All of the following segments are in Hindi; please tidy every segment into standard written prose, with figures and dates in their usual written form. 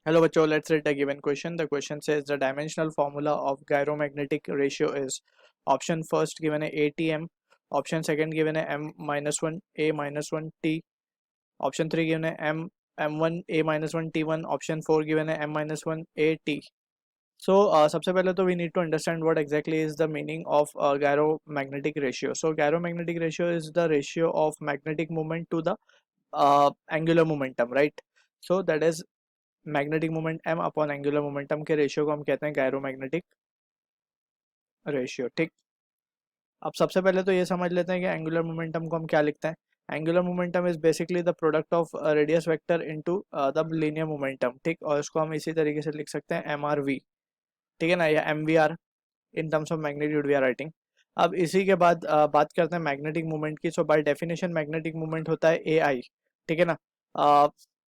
Hello बच्चों, let's read the given question. The question says the dimensional formula of gyromagnetic ratio is option first given है ATM, option second given है m minus 1 a minus 1 t, option 3 given है m1 a minus 1 t1, option 4 given है m minus 1 a t. So सबसे पहले तो we need to understand what exactly is the meaning of gyromagnetic ratio. So gyromagnetic ratio is the ratio of magnetic moment to the angular momentum, right? So that is magnetic moment m upon angular momentum के रेशियो को हम कहते हैं गायरोमैग्नेटिक रेशियो। ठीक, अब सबसे पहले तो ये समझ लेते हैं कि एंगुलर मोमेंटम को हम क्या लिखते हैं। Angular momentum is basically the product of radius vector into the linear momentum. ठीक, और इसको हम इसी तरीके से लिख सकते हैं एम आर वी, ठीक है ना, या am we are in terms of magnitude we are writing. अब इसी के बाद बात करते हैं मैग्नेटिक मोमेंट की। सो बाय डेफिनेशन मैग्नेटिक मोमेंट होता है ए आई, ठीक है ना।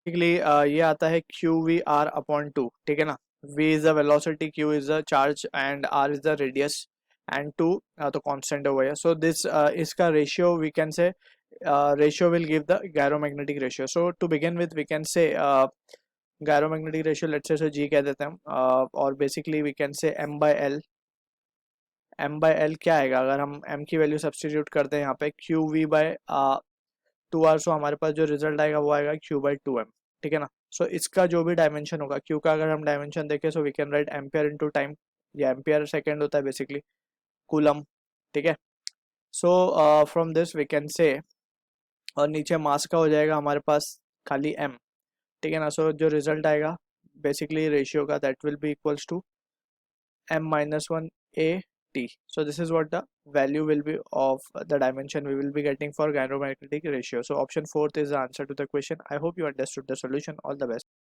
बेसिकली ये आता है Q we are upon to, ठीक है ना। v is the velocity, q is the charge and r is the radius and 2 तो constant over here. So this इसका ratio we can say ratio will give the gyromagnetic ratio. So to begin with we can say gyromagnetic ratio, let's say so g कह देते हैं हम, और basically we can say m by l। m by l क्या आएगा अगर हम m की वैल्यू सब्सटीट्यूट करते हैं यहाँ पे q v बाय 2r, सो हमारे पास जो रिजल्ट आएगा वो आएगा q बाई 2m, ठीक है ना। सो इसका जो भी डायमेंशन होगा q का, अगर हम डायमेंशन देखें so we can write ampere into time, या एम्पियर सेकेंड होता है बेसिकली कूलम, ठीक है। So from this we can say, और नीचे मास का हो जाएगा हमारे पास खाली m, ठीक है ना। सो जो रिजल्ट आएगा बेसिकली रेशियो का that will be equals to m minus 1 a t. So this is what the value will be of the dimension we will be getting for gyromagnetic ratio. So option 4th is the answer to the question. I hope you understood the solution. All the best.